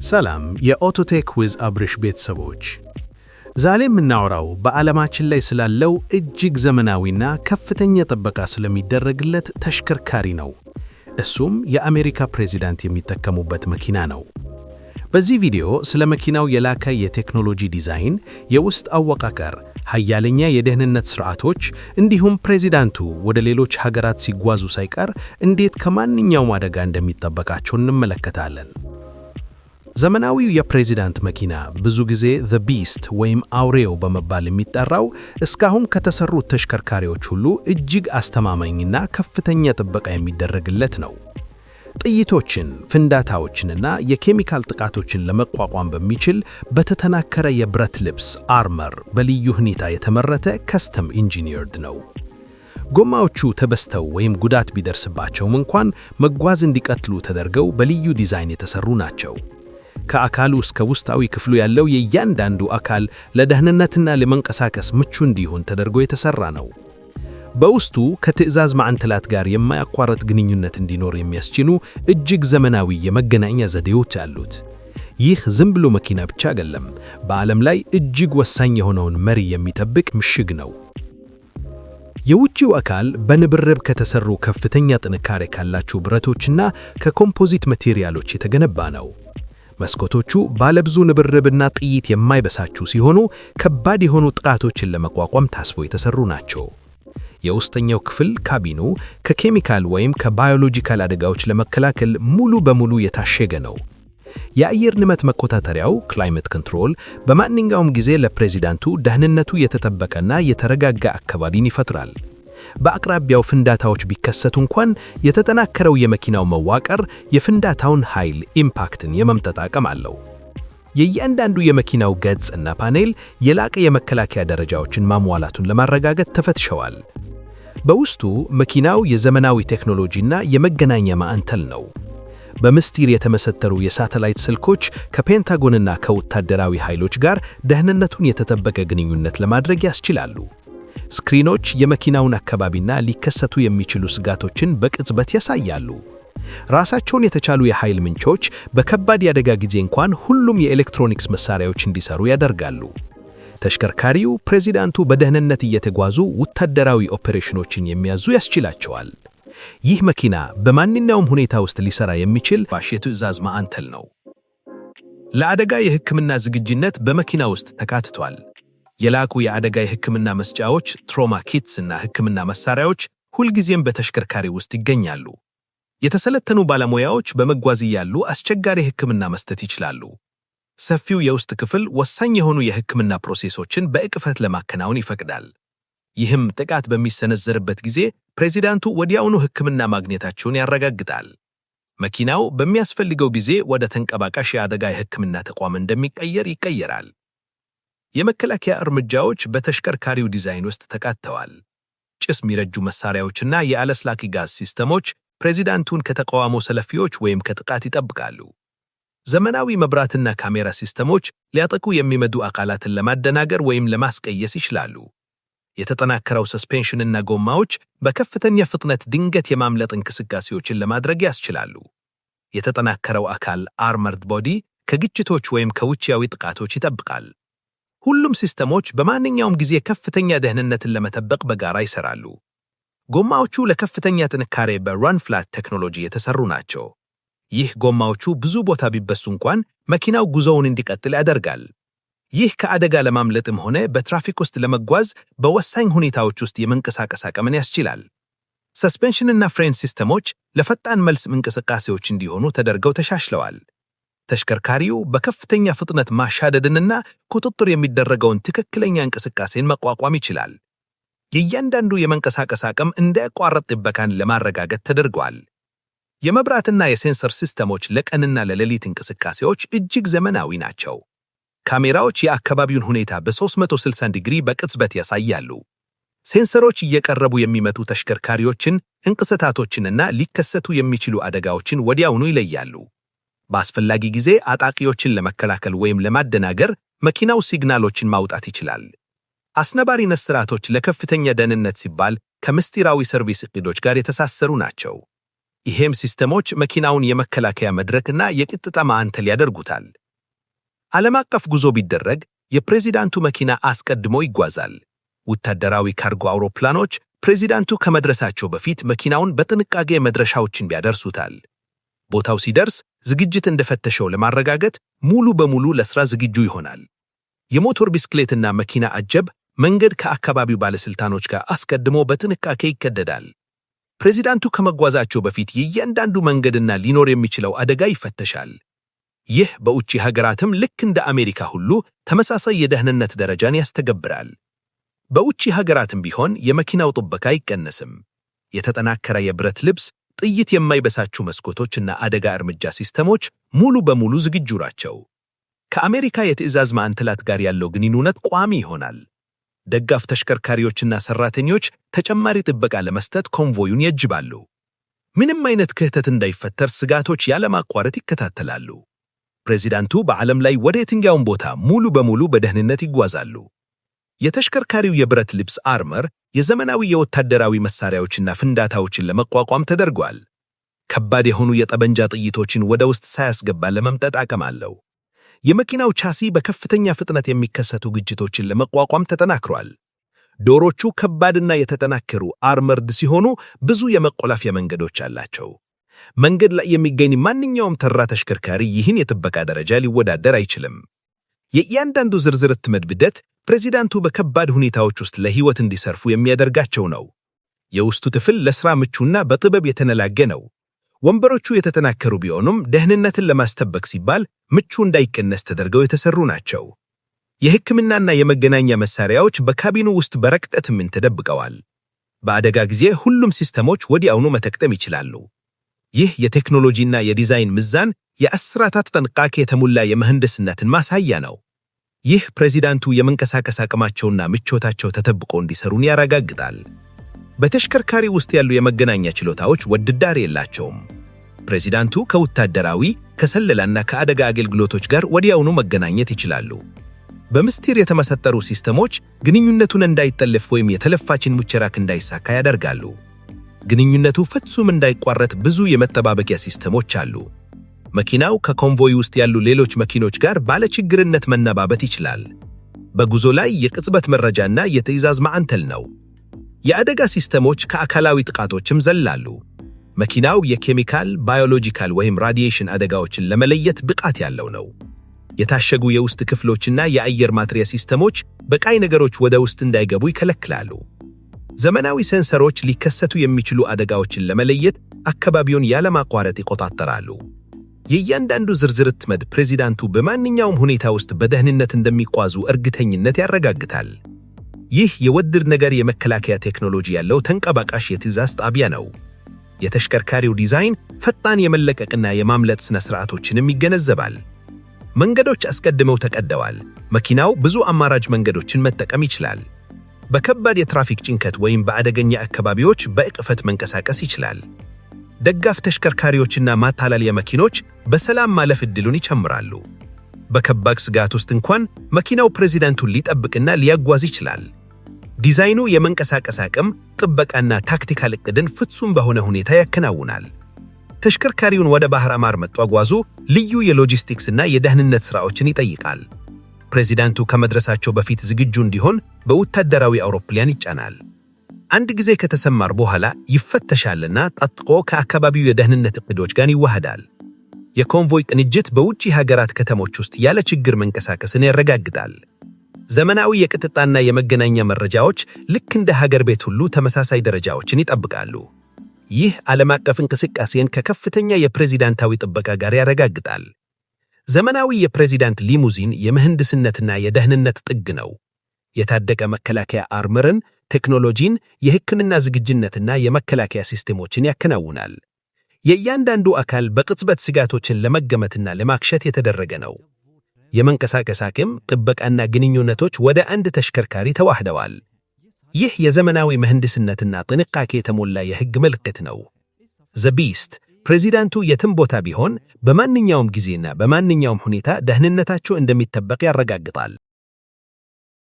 ሰላም የኦቶቴክ ዊዝ አብርሽ ቤተሰቦች፣ ዛሬ የምናወራው በዓለማችን ላይ ስላለው እጅግ ዘመናዊና ከፍተኛ ጥበቃ ስለሚደረግለት ተሽከርካሪ ነው። እሱም የአሜሪካ ፕሬዝዳንት የሚጠቀሙበት መኪና ነው። በዚህ ቪዲዮ ስለ መኪናው የላቀ የቴክኖሎጂ ዲዛይን፣ የውስጥ አወቃቀር፣ ኃያለኛ የደህንነት ስርዓቶች እንዲሁም ፕሬዝዳንቱ ወደ ሌሎች ሀገራት ሲጓዙ ሳይቀር እንዴት ከማንኛውም አደጋ እንደሚጠበቃቸው እንመለከታለን። ዘመናዊው የፕሬዝዳንት መኪና ብዙ ጊዜ ዘ ቢስት ወይም አውሬው በመባል የሚጠራው እስካሁን ከተሰሩት ተሽከርካሪዎች ሁሉ እጅግ አስተማማኝና ከፍተኛ ጥበቃ የሚደረግለት ነው። ጥይቶችን፣ ፍንዳታዎችንና የኬሚካል ጥቃቶችን ለመቋቋም በሚችል በተጠናከረ የብረት ልብስ አርመር በልዩ ሁኔታ የተመረተ ከስተም ኢንጂኒየርድ ነው። ጎማዎቹ ተበስተው ወይም ጉዳት ቢደርስባቸውም እንኳን መጓዝ እንዲቀጥሉ ተደርገው በልዩ ዲዛይን የተሰሩ ናቸው። ከአካሉ እስከ ውስጣዊ ክፍሉ ያለው የእያንዳንዱ አካል ለደህንነትና ለመንቀሳቀስ ምቹ እንዲሆን ተደርጎ የተሰራ ነው። በውስጡ ከትዕዛዝ ማዕከላት ጋር የማያቋርጥ ግንኙነት እንዲኖር የሚያስችሉ እጅግ ዘመናዊ የመገናኛ ዘዴዎች አሉት። ይህ ዝም ብሎ መኪና ብቻ አይደለም፣ በዓለም ላይ እጅግ ወሳኝ የሆነውን መሪ የሚጠብቅ ምሽግ ነው። የውጭው አካል በንብርብ ከተሰሩ ከፍተኛ ጥንካሬ ካላቸው ብረቶችና ከኮምፖዚት ማቴሪያሎች የተገነባ ነው። መስኮቶቹ ባለብዙ ንብርብና ጥይት የማይበሳቹ ሲሆኑ ከባድ የሆኑ ጥቃቶችን ለመቋቋም ታስቦ የተሰሩ ናቸው። የውስጠኛው ክፍል ካቢኑ ከኬሚካል ወይም ከባዮሎጂካል አደጋዎች ለመከላከል ሙሉ በሙሉ የታሸገ ነው። የአየር ንብረት መቆጣጠሪያው ክላይሜት ኮንትሮል በማንኛውም ጊዜ ለፕሬዝዳንቱ ደህንነቱ የተጠበቀና የተረጋጋ አካባቢን ይፈጥራል። በአቅራቢያው ፍንዳታዎች ቢከሰቱ እንኳን የተጠናከረው የመኪናው መዋቅር የፍንዳታውን ኃይል ኢምፓክትን የመምጠጥ አቅም አለው። የእያንዳንዱ የመኪናው ገጽ እና ፓኔል የላቀ የመከላከያ ደረጃዎችን ማሟላቱን ለማረጋገጥ ተፈትሸዋል። በውስጡ መኪናው የዘመናዊ ቴክኖሎጂና የመገናኛ ማዕከል ነው። በምስጢር የተመሰጠሩ የሳተላይት ስልኮች ከፔንታጎንና ከወታደራዊ ኃይሎች ጋር ደህንነቱን የተጠበቀ ግንኙነት ለማድረግ ያስችላሉ። ስክሪኖች የመኪናውን አካባቢና ሊከሰቱ የሚችሉ ስጋቶችን በቅጽበት ያሳያሉ። ራሳቸውን የተቻሉ የኃይል ምንጮች በከባድ የአደጋ ጊዜ እንኳን ሁሉም የኤሌክትሮኒክስ መሳሪያዎች እንዲሰሩ ያደርጋሉ። ተሽከርካሪው ፕሬዝዳንቱ በደህንነት እየተጓዙ ወታደራዊ ኦፕሬሽኖችን የሚያዙ ያስችላቸዋል። ይህ መኪና በማንኛውም ሁኔታ ውስጥ ሊሰራ የሚችል የትዕዛዝ ማዕከል ነው። ለአደጋ የሕክምና ዝግጁነት በመኪና ውስጥ ተካትቷል። የላቁ የአደጋ የሕክምና መስጫዎች ትሮማ ኪትስ እና ሕክምና መሳሪያዎች ሁልጊዜም በተሽከርካሪ ውስጥ ይገኛሉ። የተሰለጠኑ ባለሙያዎች በመጓዝ ያሉ አስቸጋሪ ሕክምና መስጠት ይችላሉ። ሰፊው የውስጥ ክፍል ወሳኝ የሆኑ የሕክምና ፕሮሴሶችን በቅጽበት ለማከናወን ይፈቅዳል። ይህም ጥቃት በሚሰነዘርበት ጊዜ ፕሬዝዳንቱ ወዲያውኑ ሕክምና ማግኘታቸውን ያረጋግጣል። መኪናው በሚያስፈልገው ጊዜ ወደ ተንቀሳቃሽ የአደጋ የሕክምና ተቋም እንደሚቀየር ይቀየራል። የመከላከያ እርምጃዎች በተሽከርካሪው ዲዛይን ውስጥ ተካተዋል። ጭስ የሚረጁ መሳሪያዎችና የአለስላኪ ጋዝ ሲስተሞች ፕሬዝዳንቱን ከተቃዋሚ ሰልፊዎች ወይም ከጥቃት ይጠብቃሉ። ዘመናዊ መብራትና ካሜራ ሲስተሞች ሊያጠቁ የሚመጡ አካላትን ለማደናገር ወይም ለማስቀየስ ይችላሉ። የተጠናከረው ሰስፔንሽንና ጎማዎች በከፍተኛ ፍጥነት ድንገት የማምለጥ እንቅስቃሴዎችን ለማድረግ ያስችላሉ። የተጠናከረው አካል አርመርድ ቦዲ ከግጭቶች ወይም ከውጫዊ ጥቃቶች ይጠብቃል። ሁሉም ሲስተሞች በማንኛውም ጊዜ ከፍተኛ ደህንነትን ለመጠበቅ በጋራ ይሰራሉ። ጎማዎቹ ለከፍተኛ ጥንካሬ በራን ፍላት ቴክኖሎጂ የተሰሩ ናቸው። ይህ ጎማዎቹ ብዙ ቦታ ቢበሱ እንኳን መኪናው ጉዞውን እንዲቀጥል ያደርጋል። ይህ ከአደጋ ለማምለጥም ሆነ በትራፊክ ውስጥ ለመጓዝ በወሳኝ ሁኔታዎች ውስጥ የመንቀሳቀስ አቅምን ያስችላል። ሰስፔንሽንና ፍሬን ሲስተሞች ለፈጣን መልስ እንቅስቃሴዎች እንዲሆኑ ተደርገው ተሻሽለዋል። ተሽከርካሪው በከፍተኛ ፍጥነት ማሻደድንና ቁጥጥር የሚደረገውን ትክክለኛ እንቅስቃሴን መቋቋም ይችላል። የእያንዳንዱ የመንቀሳቀስ አቅም እንዳይቋረጥ ጥበቃን ለማረጋገጥ ተደርጓል። የመብራትና የሴንሰር ሲስተሞች ለቀንና ለሌሊት እንቅስቃሴዎች እጅግ ዘመናዊ ናቸው። ካሜራዎች የአካባቢውን ሁኔታ በ360 ዲግሪ በቅጽበት ያሳያሉ። ሴንሰሮች እየቀረቡ የሚመጡ ተሽከርካሪዎችን፣ እንቅስቃሴዎችንና ሊከሰቱ የሚችሉ አደጋዎችን ወዲያውኑ ይለያሉ። በአስፈላጊ ጊዜ አጣቂዎችን ለመከላከል ወይም ለማደናገር መኪናው ሲግናሎችን ማውጣት ይችላል። አስነባሪነት ስርዓቶች ለከፍተኛ ደህንነት ሲባል ከምስጢራዊ ሰርቪስ እቅዶች ጋር የተሳሰሩ ናቸው። ይሄም ሲስተሞች መኪናውን የመከላከያ መድረክና የቅጥታ ማዕከል ያደርጉታል። ዓለም አቀፍ ጉዞ ቢደረግ የፕሬዚዳንቱ መኪና አስቀድሞ ይጓዛል። ወታደራዊ ካርጎ አውሮፕላኖች ፕሬዚዳንቱ ከመድረሳቸው በፊት መኪናውን በጥንቃቄ መድረሻዎችን ያደርሱታል። ቦታው ሲደርስ ዝግጅት እንደፈተሸው ለማረጋገጥ ሙሉ በሙሉ ለሥራ ዝግጁ ይሆናል። የሞተር ብስክሌትና መኪና አጀብ መንገድ ከአካባቢው ባለስልጣኖች ጋር አስቀድሞ በጥንቃቄ ይከደዳል። ፕሬዚዳንቱ ከመጓዛቸው በፊት የእያንዳንዱ መንገድና ሊኖር የሚችለው አደጋ ይፈተሻል። ይህ በውጭ ሀገራትም ልክ እንደ አሜሪካ ሁሉ ተመሳሳይ የደህንነት ደረጃን ያስተገብራል። በውጭ ሀገራትም ቢሆን የመኪናው ጥበቃ አይቀነስም። የተጠናከረ የብረት ልብስ፣ ጥይት የማይበሳችሁ መስኮቶችና አደጋ እርምጃ ሲስተሞች ሙሉ በሙሉ ዝግጁ ናቸው። ከአሜሪካ የትዕዛዝ ማዕከላት ጋር ያለው ግንኙነት ቋሚ ይሆናል። ደጋፍ ተሽከርካሪዎችና ሰራተኞች ተጨማሪ ጥበቃ ለመስጠት ኮንቮዩን ያጅባሉ። ምንም አይነት ክህተት እንዳይፈጠር ስጋቶች ያለማቋረጥ ይከታተላሉ። ፕሬዚዳንቱ በዓለም ላይ ወደ የትኛውም ቦታ ሙሉ በሙሉ በደህንነት ይጓዛሉ። የተሽከርካሪው የብረት ልብስ አርመር የዘመናዊ የወታደራዊ መሳሪያዎችና ፍንዳታዎችን ለመቋቋም ተደርጓል። ከባድ የሆኑ የጠመንጃ ጥይቶችን ወደ ውስጥ ሳያስገባ ለመምጠጥ አቅም አለው። የመኪናው ቻሲ በከፍተኛ ፍጥነት የሚከሰቱ ግጭቶችን ለመቋቋም ተጠናክሯል። ዶሮቹ ከባድና የተጠናከሩ አርመርድ ሲሆኑ ብዙ የመቆለፊያ መንገዶች አላቸው። መንገድ ላይ የሚገኝ ማንኛውም ተራ ተሽከርካሪ ይህን የጥበቃ ደረጃ ሊወዳደር አይችልም። የእያንዳንዱ ዝርዝር ሂደት ፕሬዚዳንቱ በከባድ ሁኔታዎች ውስጥ ለሕይወት እንዲሰርፉ የሚያደርጋቸው ነው። የውስጡ ክፍል ለሥራ ምቹና በጥበብ የተነላገ ነው። ወንበሮቹ የተጠናከሩ ቢሆኑም ደህንነትን ለማስጠበቅ ሲባል ምቹ እንዳይቀነስ ተደርገው የተሰሩ ናቸው። የሕክምናና የመገናኛ መሳሪያዎች በካቢኑ ውስጥ በረቀቅ ተደብቀዋል። በአደጋ ጊዜ ሁሉም ሲስተሞች ወዲያውኑ መተግጠም ይችላሉ። ይህ የቴክኖሎጂና የዲዛይን ሚዛን የአስራታት ጥንቃቄ የተሞላ የምህንድስነትን ማሳያ ነው። ይህ ፕሬዚዳንቱ የመንቀሳቀስ አቅማቸውና ምቾታቸው ተጠብቆ እንዲሰሩን ያረጋግጣል። በተሽከርካሪ ውስጥ ያሉ የመገናኛ ችሎታዎች ውድድር የላቸውም። ፕሬዚዳንቱ ከወታደራዊ፣ ከሰለላና ከአደጋ አገልግሎቶች ጋር ወዲያውኑ መገናኘት ይችላሉ። በምስጢር የተመሰጠሩ ሲስተሞች ግንኙነቱን እንዳይጠለፍ ወይም የተለፋችን ሙከራ እንዳይሳካ ያደርጋሉ። ግንኙነቱ ፍጹም እንዳይቋረጥ ብዙ የመጠባበቂያ ሲስተሞች አሉ። መኪናው ከኮንቮይ ውስጥ ያሉ ሌሎች መኪኖች ጋር ባለችግርነት መነባበት ይችላል። በጉዞ ላይ የቅጽበት መረጃና የትዕዛዝ ማዕከል ነው። የአደጋ ሲስተሞች ከአካላዊ ጥቃቶችም ዘላሉ። መኪናው የኬሚካል፣ ባዮሎጂካል ወይም ራዲዬሽን አደጋዎችን ለመለየት ብቃት ያለው ነው። የታሸጉ የውስጥ ክፍሎችና የአየር ማጥሪያ ሲስተሞች በቃይ ነገሮች ወደ ውስጥ እንዳይገቡ ይከለክላሉ። ዘመናዊ ሴንሰሮች ሊከሰቱ የሚችሉ አደጋዎችን ለመለየት አካባቢውን ያለማቋረጥ ይቆጣጠራሉ። የእያንዳንዱ ዝርዝር ሂደት ፕሬዚዳንቱ በማንኛውም ሁኔታ ውስጥ በደህንነት እንደሚጓዙ እርግጠኝነት ያረጋግጣል። ይህ የውድድር ነገር የመከላከያ ቴክኖሎጂ ያለው ተንቀሳቃሽ የትዕዛዝ ጣቢያ ነው። የተሽከርካሪው ዲዛይን ፈጣን የመለቀቅና የማምለጥ ስነ ስርዓቶችንም ይገነዘባል። መንገዶች አስቀድመው ተቀደዋል። መኪናው ብዙ አማራጭ መንገዶችን መጠቀም ይችላል። በከባድ የትራፊክ ጭንቀት ወይም በአደገኛ አካባቢዎች በእቅፈት መንቀሳቀስ ይችላል። ደጋፍ ተሽከርካሪዎችና ማታለያ መኪኖች በሰላም ማለፍ ዕድሉን ይጨምራሉ። በከባድ ስጋት ውስጥ እንኳን መኪናው ፕሬዚዳንቱን ሊጠብቅና ሊያጓዝ ይችላል። ዲዛይኑ የመንቀሳቀስ አቅም፣ ጥበቃና ታክቲካል ዕቅድን ፍጹም በሆነ ሁኔታ ያከናውናል። ተሽከርካሪውን ወደ ባህር ማር ማጓጓዙ ልዩ የሎጂስቲክስና የደህንነት ሥራዎችን ይጠይቃል። ፕሬዚዳንቱ ከመድረሳቸው በፊት ዝግጁ እንዲሆን በወታደራዊ አውሮፕላን ይጫናል። አንድ ጊዜ ከተሰማር በኋላ ይፈተሻልና ታጥቆ ከአካባቢው የደህንነት ዕቅዶች ጋር ይዋሃዳል። የኮንቮይ ቅንጅት በውጭ ሀገራት ከተሞች ውስጥ ያለ ችግር መንቀሳቀስን ያረጋግጣል። ዘመናዊ የቅጥጣና የመገናኛ መረጃዎች ልክ እንደ ሀገር ቤት ሁሉ ተመሳሳይ ደረጃዎችን ይጠብቃሉ። ይህ ዓለም አቀፍ እንቅስቃሴን ከከፍተኛ የፕሬዚዳንታዊ ጥበቃ ጋር ያረጋግጣል። ዘመናዊ የፕሬዚዳንት ሊሙዚን የምህንድስነትና የደህንነት ጥግ ነው። የታደቀ መከላከያ አርመርን፣ ቴክኖሎጂን፣ የሕክምና ዝግጅነትና የመከላከያ ሲስተሞችን ያከናውናል። የእያንዳንዱ አካል በቅጽበት ስጋቶችን ለመገመትና ለማክሸት የተደረገ ነው። የመንቀሳቀስ አቅም፣ ጥበቃና ግንኙነቶች ወደ አንድ ተሽከርካሪ ተዋህደዋል። ይህ የዘመናዊ ምህንድስነትና ጥንቃቄ የተሞላ የሕግ ምልክት ነው። ዘ ቢስት ፕሬዚዳንቱ የትም ቦታ ቢሆን በማንኛውም ጊዜና በማንኛውም ሁኔታ ደህንነታቸው እንደሚጠበቅ ያረጋግጣል።